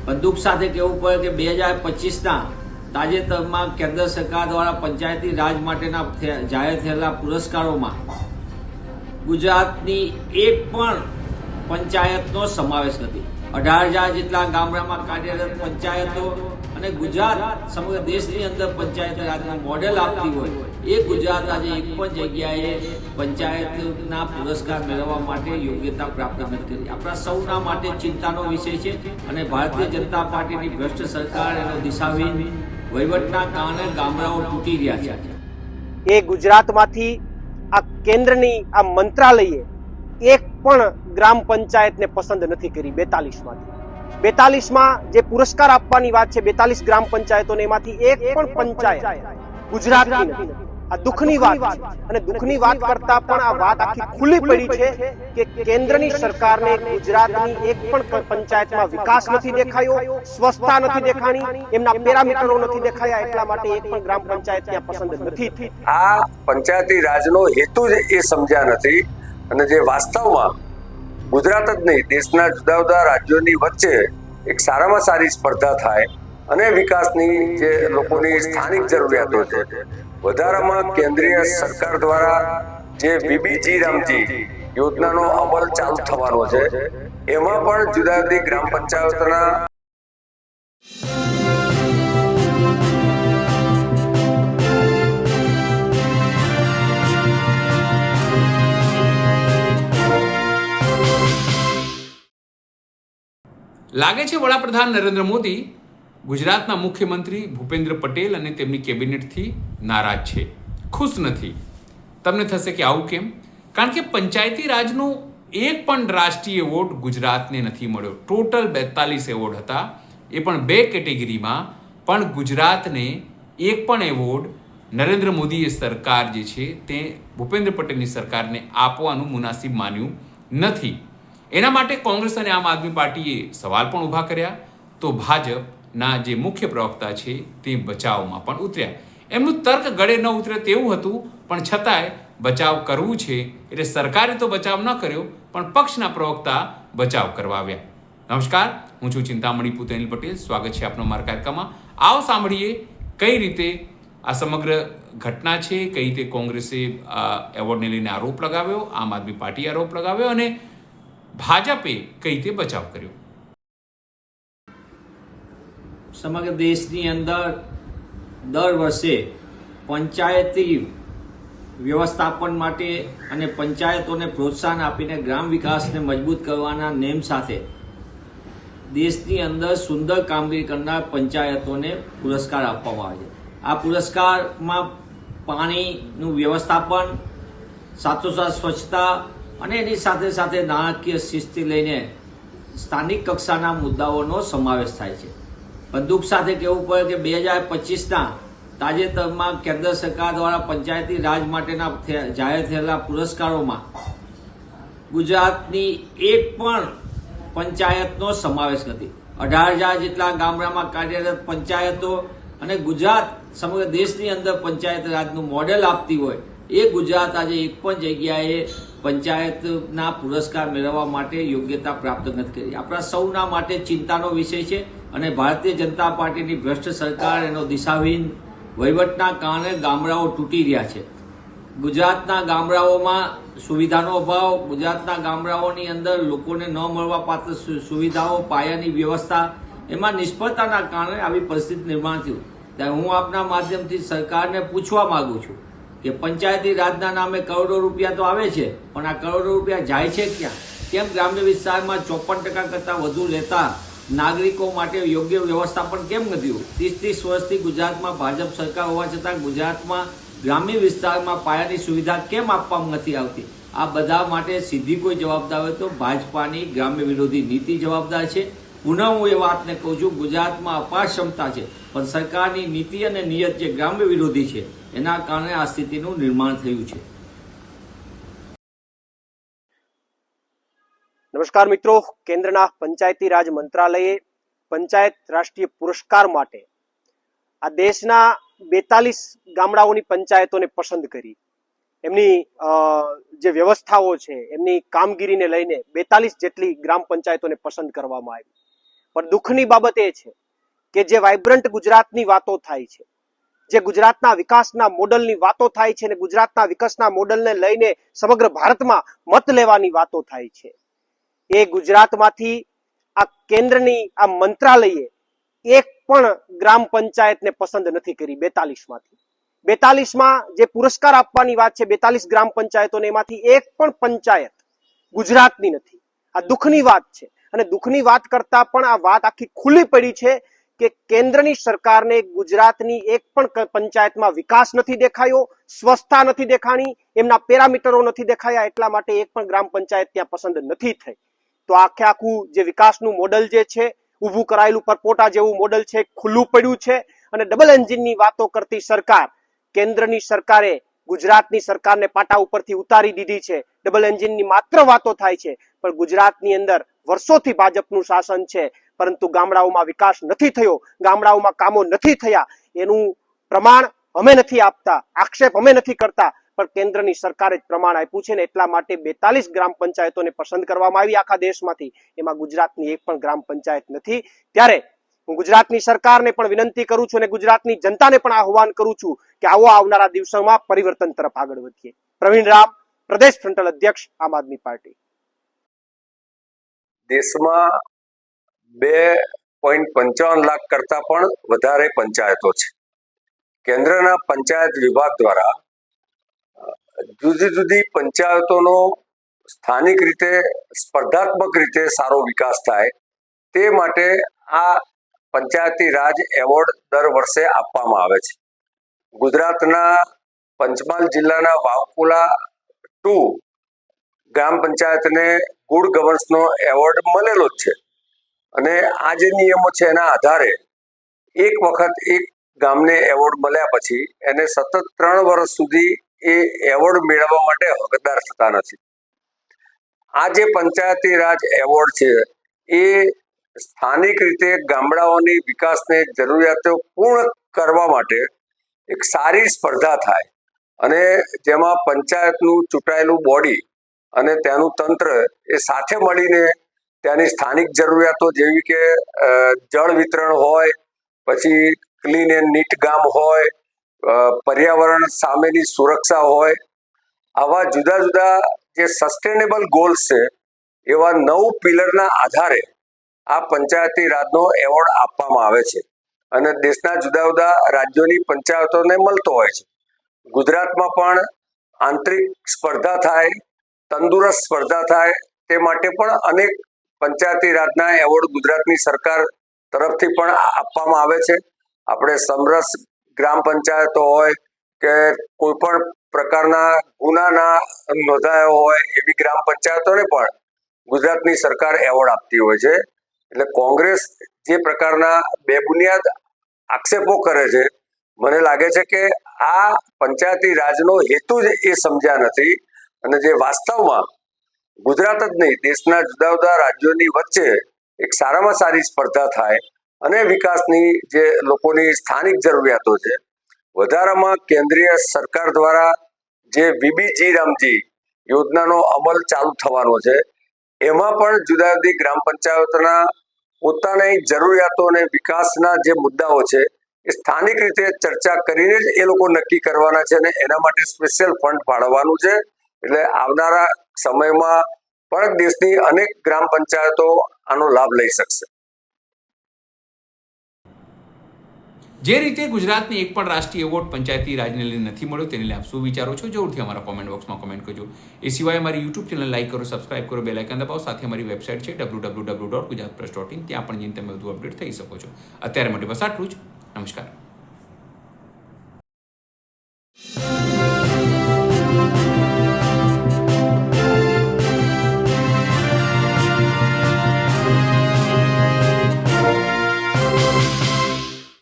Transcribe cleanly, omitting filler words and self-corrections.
બંદૂક સાથે કહેવું પડે કે 2025ના તાજેતરમાં કેન્દ્ર સરકાર દ્વારા પંચાયતી રાજ માટેના જાહેર થયેલા પુરસ્કારોમાં ગુજરાતની એક પણ પંચાયતનો સમાવેશ નથી। 18,000 જેટલા ગામડામાં કાર્યરત પંચાયતો અને ગુજરાત સમગ્ર દેશની અંદર પંચાયત રાજનું મોડેલ આપતી હોય એ ગુજરાત આજે એક પણ જગ્યાએ પંચાયતના પુરસ્કાર મેળવવા માટે યોગ્યતા પ્રાપ્ત નથી કરી। આપણા સૌના માટે ચિંતાનો વિષય છે અને ભારતીય જનતા પાર્ટીની ભ્રષ્ટ સરકાર એનો દિશાહીન વહીવટના કારણે ગામડાઓ તૂટી રહ્યા છે। એ ગુજરાતમાંથી આ કેન્દ્રની આ મંત્રાલયે એક પણ ગ્રામ પંચાયતને પસંદ નથી કરી। 42માં જે પુરસ્કાર આપવાની વાત છે 42 ગ્રામ પંચાયતોને એમાંથી એક પણ પંચાયત ગુજરાતની નથી। આ દુઃખની વાત છે અને દુઃખની વાત કરતા પણ આ વાત આખી ખુલ્લી પડી છે કે કેન્દ્રની સરકારને ગુજરાતની એક પણ પંચાયતમાં વિકાસ નથી દેખાયો, સ્વચ્છતા નથી દેખાણી, એમના પેરામીટરો નથી દેખાયા, એટલા માટે એક પણ ગ્રામ પંચાયત ત્યાં પસંદ નથી થઈ। આ પંચાયતી રાજનો હેતુ જ એ સમજ્યા નથી અને જે વાસ્તવમાં ગુજરાત જ નહીં દેશના જુદા જુદા રાજ્યોની વચ્ચે એક સારામાં સારી સ્પર્ધા થાય અને વિકાસની જે લોકોની સ્થાનિક જરૂરિયાતો છે વધારામાં કેન્દ્રીય સરકાર દ્વારા જે વીબીજી રામજી યોજનાનો અમલ ચાલુ થવાનો છે એમાં પણ જુદા જુદી ગ્રામ પંચાયતોના લાગે છે વડાપ્રધાન નરેન્દ્ર મોદી ગુજરાતના મુખ્યમંત્રી ભૂપેન્દ્ર પટેલ અને તેમની કેબિનેટથી નારાજ છે, ખુશ નથી। તમને થશે કે આવું કેમ? કારણ કે પંચાયતી રાજનો એક પણ રાષ્ટ્રીય એવોર્ડ ગુજરાતને નથી મળ્યો। ટોટલ 42 એવોર્ડ હતા, એ પણ 2 કેટેગરીમાં, પણ ગુજરાતને એક પણ એવોર્ડ નરેન્દ્ર મોદીએ સરકાર જે છે તે ભૂપેન્દ્ર પટેલની સરકારને આપવાનું મુનાસિબ માન્યું નથી। એના માટે કોંગ્રેસ અને આમ આદમી પાર્ટીએ સવાલ પણ ઊભા કર્યા તો ભાજપના જે મુખ્ય પ્રવક્તા છે તે બચાવમાં પણ ઉતર્યા। એમનું તર્ક ગળે ન ઉતરે તેવું હતું, પણ છતાંય બચાવ કરવું છે એટલે સરકારે તો બચાવ ન કર્યો પણ પક્ષના પ્રવક્તા બચાવ કરવા આવ્યા। નમસ્કાર, હું છું ચિંતામણી પુતેનિલ પટેલ, સ્વાગત છે આપનો મારા કાર્યક્રમમાં। આવો સાંભળીએ કઈ રીતે આ સમગ્ર ઘટના છે, કઈ રીતે કોંગ્રેસે એવોર્ડને લઈને આરોપ લગાવ્યો, આમ આદમી પાર્ટીએ આરોપ લગાવ્યો અને ભાજપે કઈ રીતે બચાવ કર્યો। સમગ્ર દેશની અંદર દર વર્ષે પંચાયતી વ્યવસ્થાપન માટે અને પંચાયતોને પ્રોત્સાહન આપીને ગ્રામ વિકાસને મજબૂત કરવાના નેમ સાથે દેશની અંદર સુંદર કામગીરી કરનાર પંચાયતોને પુરસ્કાર આપવામાં આવે છે। આ પુરસ્કારમાં પાણીનું વ્યવસ્થાપન, સાથોસાથ સ્વચ્છતા અને એની સાથે સાથે નાણાકીય શિસ્તથી લઈને સ્થાનિક કક્ષાના મુદ્દાઓનો સમાવેશ થાય છે। બંદૂક સાથે કહેવું પડે કે 2025ના તાજેતરમાં કેન્દ્ર સરકાર દ્વારા પંચાયતી રાજ માટેના જાહેર થયેલા પુરસ્કારોમાં ગુજરાતની એક પણ પંચાયતનો સમાવેશ નથી। 18,000 જેટલા ગામડામાં કાર્યરત પંચાયતો અને ગુજરાત સમગ્ર દેશની અંદર પંચાયત રાજનું મોડેલ આપતી હોય એ ગુજરાત આજે એક પણ જગ્યાએ પંચાયતના પુરસ્કાર મેળવવા માટે યોગ્યતા પ્રાપ્ત નથી કરી। આપણા સૌના માટે ચિંતાનો વિષય છે અને ભારતીય જનતા પાર્ટીની ભ્રષ્ટ સરકાર એનો દિશાહીન વહીવટના કારણે ગામડાઓ તૂટી રહ્યા છે। ગુજરાતના ગામડાઓમાં સુવિધાનો અભાવ, ગુજરાતના ગામડાઓની અંદર લોકોને ન મળવા પાત્ર સુવિધાઓ, પાયાની વ્યવસ્થા, એમાં નિષ્ફળતાના કારણે આવી પરિસ્થિતિ નિર્માણ થયું। ત્યારે હું આપના માધ્યમથી સરકારને પૂછવા માંગુ છું કે પંચાયતી રાજના નામે કરોડો રૂપિયા તો આવે છે, પણ આ કરોડો રૂપિયા જાય છે ક્યાં? કેમ ગ્રામ્ય વિસ્તારમાં 54% કરતાં વધુ લેતા નાગરિકો માટે યોગ્ય વ્યવસ્થાપન કેમ નથી હોય? 30 વર્ષથી ગુજરાતમાં ભાજપ સરકાર હોવા છતાં ગુજરાતમાં ગ્રામ્ય વિસ્તારમાં પાયાની સુવિધા કેમ આપવામાં નથી આવતી? આ બધા માટે સીધી કોઈ જવાબદાર હોય તો ભાજપાની ગ્રામ્ય વિરોધી નીતિ જવાબદાર છે। પુનઃ હું એ વાતને કહું છું, ગુજરાતમાં અપાર ક્ષમતા છે પણ સરકારની નીતિ અને નિયત જે ગ્રામ્ય વિરોધી છે એના કારણે આ સ્થિતિનું નિર્માણ થયું છે। નમસ્કાર મિત્રો, કેન્દ્રના પંચાયતી રાજ મંત્રાલયે પંચાયત રાષ્ટ્રીય પુરસ્કાર માટે આ દેશના 42 ગામડાઓની પંચાયતોને પસંદ કરી। એમની જે વ્યવસ્થાઓ છે, એમની કામગીરીને લઈને 42 જેટલી ગ્રામ પંચાયતોને પસંદ કરવામાં આવી। પણ દુઃખની બાબત એ છે કે જે વાઇબ્રન્ટ ગુજરાતની વાતો થાય છે, જે ગુજરાતના વિકાસના મોડલની વાતો થાય છે, અને ગુજરાતના વિકાસના મોડલને લઈને સમગ્ર ભારતમાં મત લેવાની વાતો થાય છે, એ ગુજરાતમાંથી આ કેન્દ્રની આ મંત્રાલયે એક પણ ગ્રામ પંચાયતને પસંદ નથી કરી 42માંથી. 42માં જે પુરસ્કાર આપવાની વાત છે 42 ગ્રામ પંચાયતોને, એમાંથી એક પણ પંચાયત ગુજરાતની નથી. આ દુઃખની વાત છે, અને દુઃખની વાત કરતા પણ આ વાત આખી ખુલ્લી પડી છે કે કેન્દ્રની સરકારને ગુજરાતની એક પણ પંચાયતમાં વિકાસ નથી દેખાયો, સ્વચ્છતા નથી દેખાણી, એમના પેરામીટરો નથી દેખાયા, એટલા માટે એક પણ ગ્રામ પંચાયત ત્યાં પસંદ નથી થઈ. તો આખે આખું જે વિકાસનું મોડલ જે છે, ઊભું કરાયેલું પરપોટા જેવું મોડલ છે, ખુલ્લું પડ્યું છે. અને ડબલ એન્જિનની વાતો કરતી સરકાર, કેન્દ્રની સરકારે ગુજરાતની સરકારને પાટા ઉપરથી ઉતારી દીધી છે. ડબલ એન્જિનની માત્ર વાતો થાય છે, પણ ગુજરાતની અંદર વર્ષોથી ભાજપનું શાસન છે, પરંતુ ગામડાઓમાં વિકાસ નથી થયો, ગામડાઓમાં કામો નથી થયા. એનું પ્રમાણ અમે નથી આપતા, આક્ષેપ અમે નથી કરતા, પણ કેન્દ્રની સરકારે જ પ્રમાણ આપ્યું છે, ને એટલા માટે 42 ગ્રામ પંચાયતોને પસંદ કરવામાં આવી આખા દેશમાંથી, એમાં ગુજરાતની એક પણ ગ્રામ પંચાયત નથી. ત્યારે હું ગુજરાતની સરકારને પણ વિનંતી કરું છું, અને ગુજરાતની જનતાને પણ આહવાન કરું છું કે આવો આવનારા દિવસોમાં પરિવર્તન તરફ આગળ વધીએ. પ્રવીણ રામ, પ્રદેશ ફ્રન્ટલ અધ્યક્ષ, આમ આદમી પાર્ટી. દેશમાં 2.55 લાખ કરતા પણ વધારે પંચાયતો છે. કેન્દ્રના પંચાયત વિભાગ દ્વારા જુદી જુદી પંચાયતોનો સ્થાનિક રીતે સ્પર્ધાત્મક રીતે સારો વિકાસ થાય તે માટે આ પંચાયતી રાજ એવોર્ડ દર વર્ષે આપવામાં આવે છે. ગુજરાતના પંચમહાલ જિલ્લાના વાવકુલા 2 ગ્રામ પંચાયતને ગુડ ગવર્નન્સનો એવોર્ડ મળેલો જ છે, અને આ જે નિયમો છે એના આધારે એક વખત એક ગામને એવોર્ડ મળ્યા પછી એને સતત 3 વર્ષ સુધી એ એવોર્ડ મેળવવા માટે હકદાર થતા નથી. આ જે પંચાયતી રાજ એવોર્ડ છે એ સ્થાનિક રીતે ગામડાઓની વિકાસની જરૂરિયાતો પૂર્ણ કરવા માટે એક સારી સ્પર્ધા થાય, અને જેમાં પંચાયતનું ચૂંટાયેલું બોડી અને ત્યાંનું તંત્ર એ સાથે મળીને ત્યાંની સ્થાનિક જરૂરિયાતો જેવી કે જળ વિતરણ હોય, પછી ક્લીન એન્ડ નીટ ગામ હોય, પર્યાવરણ સામેની સુરક્ષા હોય, આવા જુદા જુદા જે સસ્ટેનેબલ ગોલ્સ છે એવા 9 પિલરના આધારે આ પંચાયતી રાજનો એવોર્ડ આપવામાં આવે છે, અને દેશના જુદા જુદા રાજ્યોની પંચાયતોને મળતો હોય છે. ગુજરાતમાં પણ આંતરિક સ્પર્ધા થાય, તંદુરસ્ત સ્પર્ધા થાય તે માટે પણ અનેક પંચાયતી રાજના એવોર્ડ ગુજરાતની સરકાર તરફથી પણ આપવામાં આવે છે. આપણે સમરસ ગ્રામ પંચાયતો હોય કે કોઈ પણ પ્રકારના ગુનાના નોંધાયો હોય એવી ગ્રામ પંચાયતોને પણ ગુજરાતની સરકાર એવોર્ડ આપતી હોય છે. એટલે કોંગ્રેસ જે પ્રકારના બેબુનિયાદ આક્ષેપો કરે છે, મને લાગે છે કે આ પંચાયતી રાજનો હેતુ જ એ સમજ્યા નથી, અને જે વાસ્તવમાં ગુજરાત જ નહીં દેશના જુદા જુદા રાજ્યોની વચ્ચે એક સારામાં સારી સ્પર્ધા થાય અને વિકાસની જે લોકોની સ્થાનિક જરૂરિયાતો છે. વધારામાં કેન્દ્રીય સરકાર દ્વારા જે વીબીજી રામજી યોજનાનો અમલ ચાલુ થવાનો છે, એમાં પણ જુદા જુદી ગ્રામ પંચાયતોના પોતાની જરૂરિયાતો અને વિકાસના જે મુદ્દાઓ છે એ સ્થાનિક રીતે ચર્ચા કરીને જ એ લોકો નક્કી કરવાના છે, અને એના માટે સ્પેશિયલ ફંડ ફાળવવાનું છે. એટલે આવનારા સમયમાં પણ દેશની અનેક ગ્રામ પંચાયતો આનો લાભ લઈ શકશે. જે રીતે ગુજરાતને એક પણ રાષ્ટ્રીય એવોર્ડ પંચાયતી રાજને લઈને નથી મળ્યો, તેને લઈને આપ શું વિચારો છો? જરૂરથી અમારા કોમેન્ટ બોક્સમાં કોમેન્ટ કરજો. એ સિવાય અમારી યુટ્યુબ ચેનલ લાઈક કરો, સબસ્ક્રાઇબ કરો, બેલ આઇકન દબાવો. સાથે અમારી વેબસાઇટ છે www.gujaratpress.in, ત્યાં પણ જઈને તમે વધુ અપડેટ થઈ શકો છો. અત્યારે માટે બસ આટલું જ. નમસ્કાર.